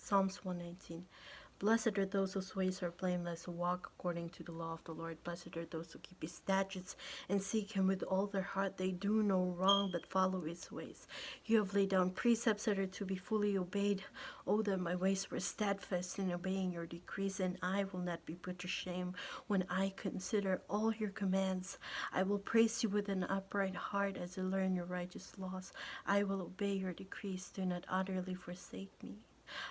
Psalms 119. Blessed are those whose ways are blameless, who walk according to the law of the Lord. Blessed are those who keep his statutes and seek him with all their heart. They do no wrong, but follow his ways. You have laid down precepts that are to be fully obeyed. Oh, that my ways were steadfast in obeying your decrees, and I will not be put to shame when I consider all your commands. I will praise you with an upright heart as I learn your righteous laws. I will obey your decrees. Do not utterly forsake me.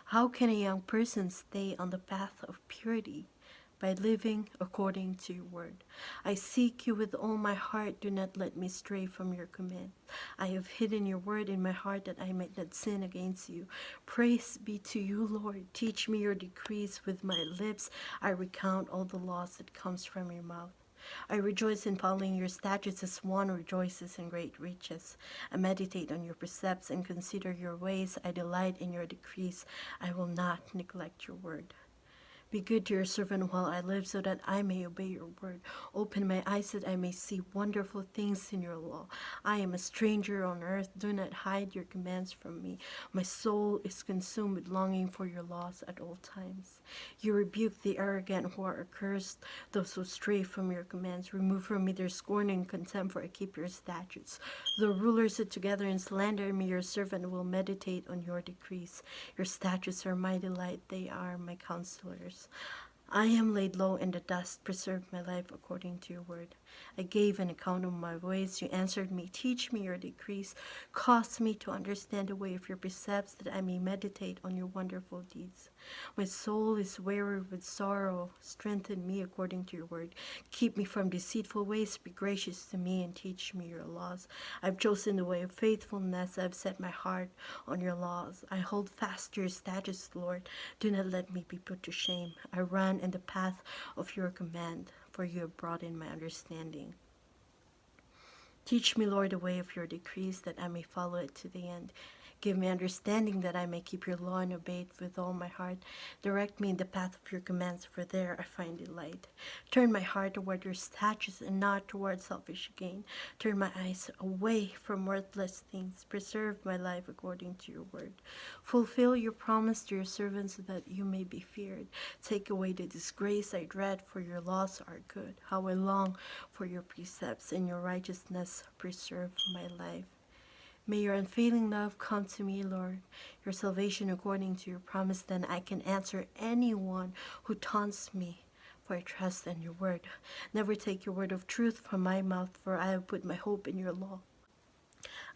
How can a young person stay on the path of purity? By living according to your word. I seek you with all my heart. Do not let me stray from your command. I have hidden your word in my heart that I might not sin against you. Praise be to you, Lord. Teach me your decrees. With my lips I recount all the laws that comes from your mouth. I rejoice in following your statutes as one rejoices in great riches. I meditate on your precepts and consider your ways. I delight in your decrees. I will not neglect your word. Be good to your servant while I live, so that I may obey your word. Open my eyes that I may see wonderful things in your law. I am a stranger on earth. Do not hide your commands from me. My soul is consumed with longing for your laws at all times. You rebuke the arrogant who are accursed, those who stray from your commands. Remove from me their scorn and contempt, for I keep your statutes. The rulers sit together and slander me. Your servant will meditate on your decrees. Your statutes are my delight. They are my counselors. I am laid low in the dust. Preserve my life according to your word. I gave an account of my ways. You answered me. Teach me your decrees. Cause me to understand the way of your precepts, that I may meditate on your wonderful deeds. My soul is weary with sorrow. Strengthen me according to your word. Keep me from deceitful ways. Be gracious to me and teach me your laws. I've chosen the way of faithfulness. I've set my heart on your laws. I hold fast to your statutes, Lord. Do not let me be put to shame. I run in the path of your command, for you have brought in my understanding. Teach me, Lord, the way of your decrees, that I may follow it to the end. Give me understanding, that I may keep your law and obey it with all my heart. Direct me in the path of your commands, for there I find delight. Turn my heart toward your statutes and not toward selfish gain. Turn my eyes away from worthless things. Preserve my life according to your word. Fulfill your promise to your servants, so that you may be feared. Take away the disgrace I dread, for your laws are good. How I long for your precepts, and your righteousness preserve my life. May your unfailing love come to me, Lord, your salvation according to your promise. Then I can answer anyone who taunts me, for I trust in your word. Never take your word of truth from my mouth, for I have put my hope in your law.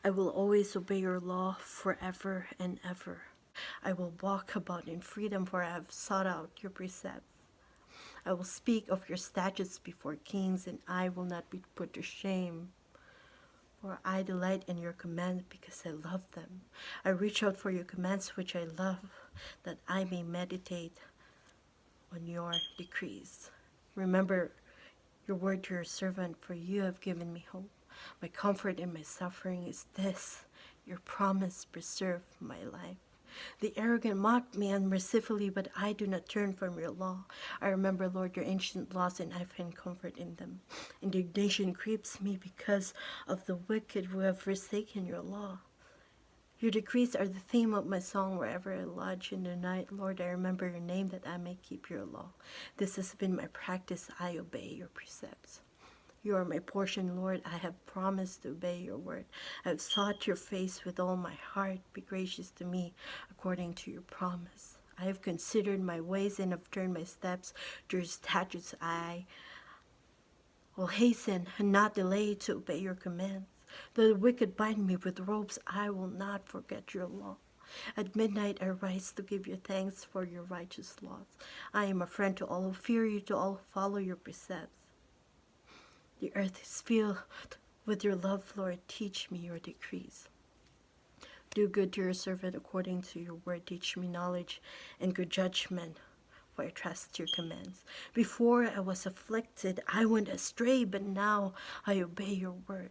I will always obey your law forever and ever. I will walk about in freedom, for I have sought out your precepts. I will speak of your statutes before kings, and I will not be put to shame. For I delight in your commands, because I love them. I reach out for your commands, which I love, that I may meditate on your decrees. Remember your word to your servant, for you have given me hope. My comfort in my suffering is this: your promise preserve my life. The arrogant mock me unmercifully, but I do not turn from your law. I remember, Lord, your ancient laws, and I find comfort in them. Indignation creeps me because of the wicked who have forsaken your law. Your decrees are the theme of my song wherever I lodge in the night. Lord, I remember your name, that I may keep your law. This has been my practice. I obey your precepts. You are my portion, Lord. I have promised to obey your word. I have sought your face with all my heart. Be gracious to me according to your promise. I have considered my ways and have turned my steps to your statutes. I will hasten and not delay to obey your commands. Though the wicked bind me with ropes, I will not forget your law. At midnight I rise to give you thanks for your righteous laws. I am a friend to all who fear you, to all who follow your precepts. The earth is filled with your love, Lord. Teach me your decrees. Do good to your servant according to your word. Teach me knowledge and good judgment, for I trust your commands. Before I was afflicted, I went astray, but now I obey your word.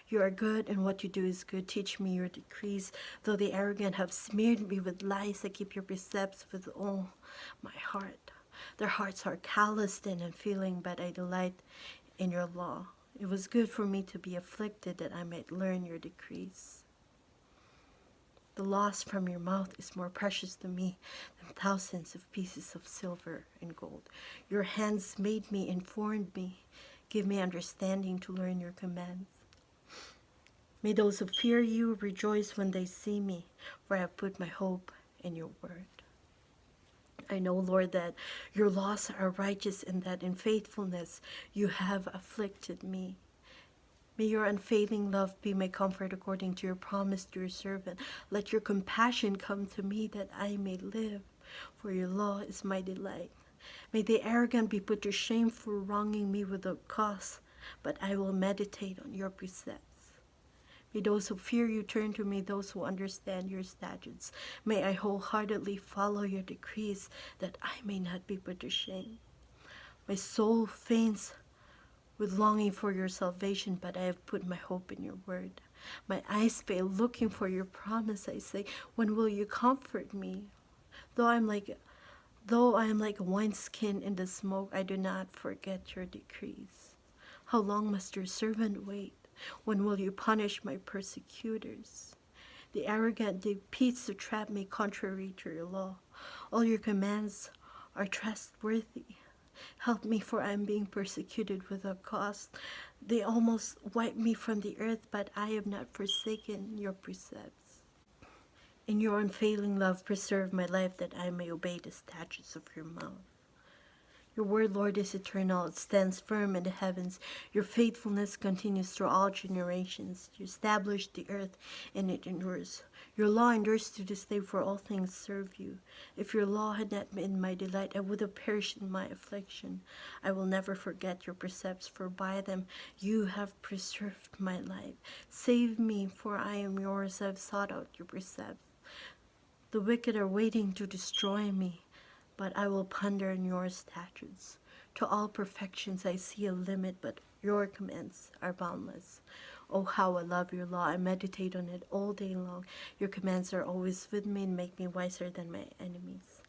You are good, and what you do is good. Teach me your decrees. Though the arrogant have smeared me with lies, I keep your precepts with all my heart. Their hearts are calloused and unfeeling, but I delight in your law. It was good for me to be afflicted, that I might learn your decrees. The loss from your mouth is more precious to me than thousands of pieces of silver and gold. Your hands made me, informed me. Give me understanding to learn your commands. May those who fear you rejoice when they see me, for I have put my hope in your word. I know, Lord, that your laws are righteous and that in faithfulness you have afflicted me. May your unfailing love be my comfort according to your promise to your servant. Let your compassion come to me that I may live, for your law is my delight. May the arrogant be put to shame for wronging me without cause, but I will meditate on your precepts. May those who fear you turn to me, those who understand your statutes. May I wholeheartedly follow your decrees, that I may not be put to shame. My soul faints with longing for your salvation, but I have put my hope in your word. My eyes fail looking for your promise. I say, when will you comfort me? Though I am like a wineskin in the smoke, I do not forget your decrees. How long must your servant wait? When will you punish my persecutors? The arrogant repeats to trap me contrary to your law. All your commands are trustworthy. Help me, for I am being persecuted without cause. They almost wipe me from the earth, but I have not forsaken your precepts. In your unfailing love, preserve my life, that I may obey the statutes of your mouth. Your word, Lord, is eternal. It stands firm in the heavens. Your faithfulness continues through all generations. You established the earth, and it endures. Your law endures to this day, for all things serve you. If your law had not been my delight, I would have perished in my affliction. I will never forget your precepts, for by them you have preserved my life. Save me, for I am yours. I have sought out your precepts. The wicked are waiting to destroy me, but I will ponder in your statutes. To all perfections I see a limit, but your commands are boundless. Oh, how I love your law. I meditate on it all day long. Your commands are always with me and make me wiser than my enemies.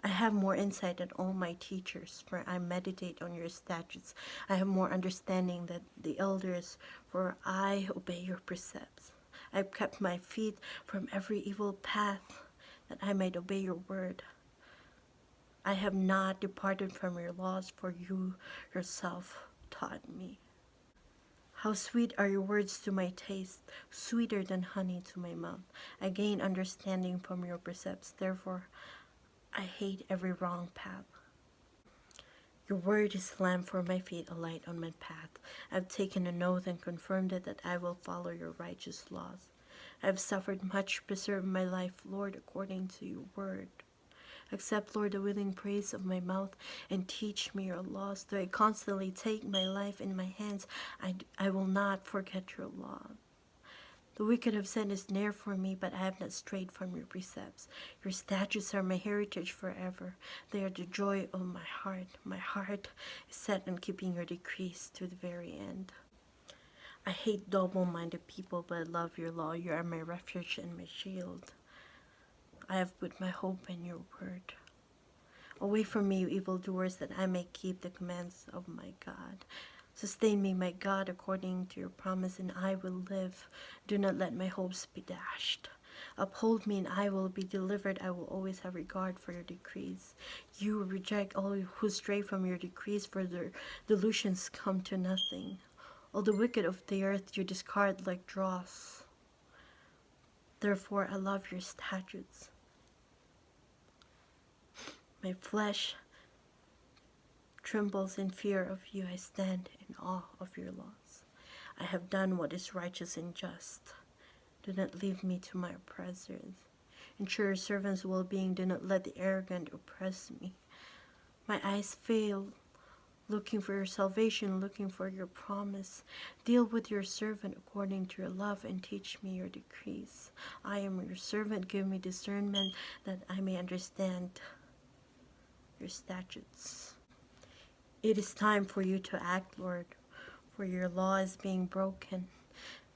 I have more insight than all my teachers, for I meditate on your statutes. I have more understanding than the elders, for I obey your precepts. I have kept my feet from every evil path, that I might obey your word. I have not departed from your laws, for you yourself taught me. How sweet are your words to my taste, sweeter than honey to my mouth. I gain understanding from your precepts, therefore I hate every wrong path. Your word is a lamp for my feet, a light on my path. I have taken an oath and confirmed it, that I will follow your righteous laws. I have suffered much, preserve my life, Lord, according to your word. Accept, Lord, the willing praise of my mouth, and teach me your laws. Though I constantly take my life in my hands, I will not forget your law. The wicked have set a snare for me, but I have not strayed from your precepts. Your statutes are my heritage forever. They are the joy of my heart. My heart is set on keeping your decrees to the very end. I hate double-minded people, but I love your law. You are my refuge and my shield. I have put my hope in your word. Away from me, you evildoers, that I may keep the commands of my God. Sustain me, my God, according to your promise, and I will live. Do not let my hopes be dashed. Uphold me, and I will be delivered. I will always have regard for your decrees. You reject all who stray from your decrees, for their delusions come to nothing. All the wicked of the earth you discard like dross. Therefore I love your statutes. My flesh trembles in fear of you. I stand in awe of your laws. I have done what is righteous and just. Do not leave me to my oppressors. Ensure your servant's well-being. Do not let the arrogant oppress me. My eyes fail, looking for your salvation, looking for your promise. Deal with your servant according to your love, and teach me your decrees. I am your servant. Give me discernment, that I may understand your statutes. It is time for you to act, Lord, for your law is being broken.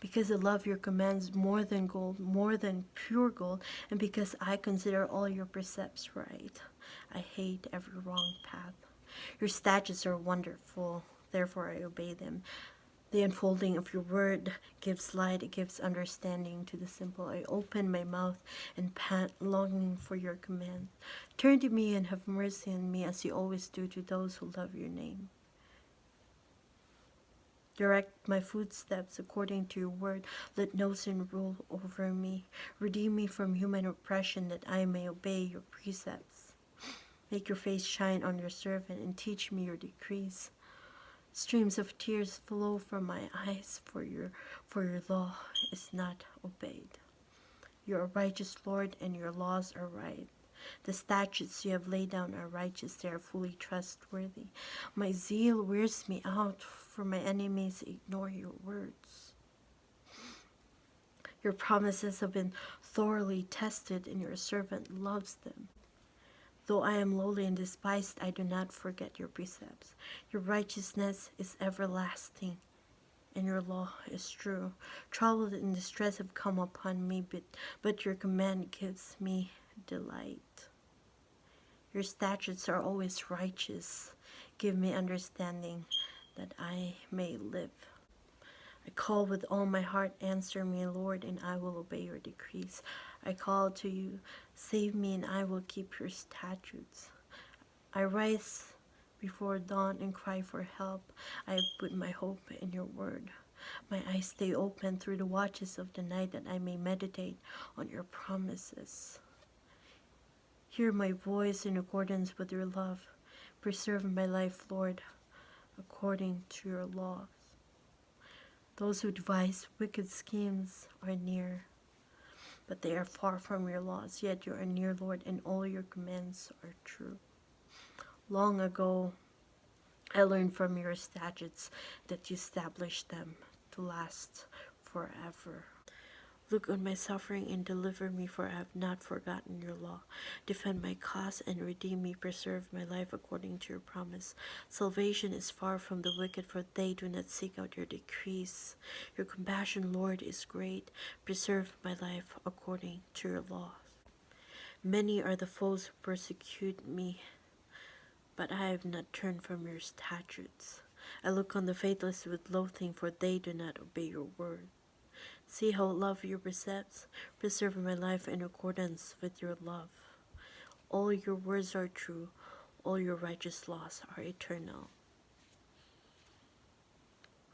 Because I love your commands more than gold, more than pure gold, and because I consider all your precepts right, I hate every wrong path. Your statutes are wonderful, therefore I obey them. The unfolding of your word gives light, it gives understanding to the simple. I open my mouth and pant, longing for your command. Turn to me and have mercy on me as you always do to those who love your name. Direct my footsteps according to your word. Let no sin rule over me. Redeem me from human oppression that I may obey your precepts. Make your face shine on your servant and teach me your decrees. Streams of tears flow from my eyes, for your law is not obeyed. You are righteous, Lord, and your laws are right. The statutes you have laid down are righteous, they are fully trustworthy. My zeal wears me out, for my enemies ignore your words. Your promises have been thoroughly tested, and your servant loves them. Though I am lowly and despised, I do not forget your precepts. Your righteousness is everlasting, and your law is true. Trouble and distress have come upon me, but your command gives me delight. Your statutes are always righteous. Give me understanding that I may live. I call with all my heart, answer me, Lord, and I will obey your decrees. I call to you, save me, and I will keep your statutes. I rise before dawn and cry for help. I put my hope in your word. My eyes stay open through the watches of the night that I may meditate on your promises. Hear my voice in accordance with your love. Preserve my life, Lord, according to your laws. Those who devise wicked schemes are near, but they are far from your laws. Yet you are near, Lord, and all your commands are true. Long ago, I learned from your statutes that you established them to last forever. Look on my suffering and deliver me, for I have not forgotten your law. Defend my cause and redeem me. Preserve my life according to your promise. Salvation is far from the wicked, for they do not seek out your decrees. Your compassion, Lord, is great. Preserve my life according to your law. Many are the foes who persecute me, but I have not turned from your statutes. I look on the faithless with loathing, for they do not obey your word. See how I love your precepts. Preserve my life in accordance with your love. All your words are true. All your righteous laws are eternal.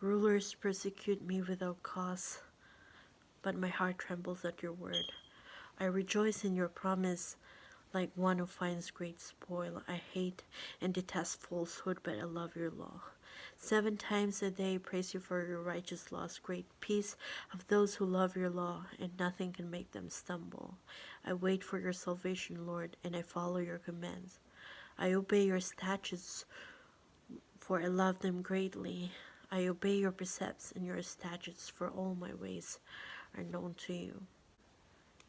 Rulers persecute me without cause, but my heart trembles at your word. I rejoice in your promise like one who finds great spoil. I hate and detest falsehood, but I love your law. 7 times a day praise you for your righteous laws. Great peace of those who love your law, and nothing can make them stumble. I wait for your salvation, Lord, and I follow your commands. I obey your statutes, for I love them greatly. I obey your precepts and your statutes, for all my ways are known to you.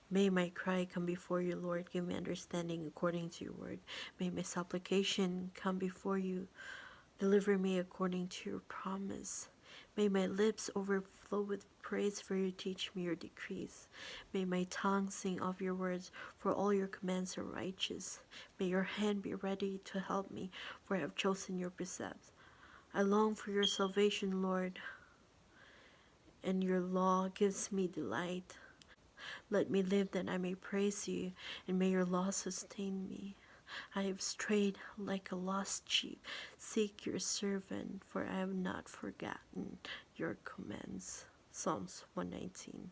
May my cry come before you, Lord. Give me understanding according to your word. May my supplication come before you. Deliver me according to your promise. May my lips overflow with praise, for you teach me your decrees. May my tongue sing of your words, for all your commands are righteous. May your hand be ready to help me, for I have chosen your precepts. I long for your salvation, Lord, and your law gives me delight. Let me live that I may praise you, and may your law sustain me. I have strayed like a lost sheep. Seek your servant, for I have not forgotten your commands. Psalms 119.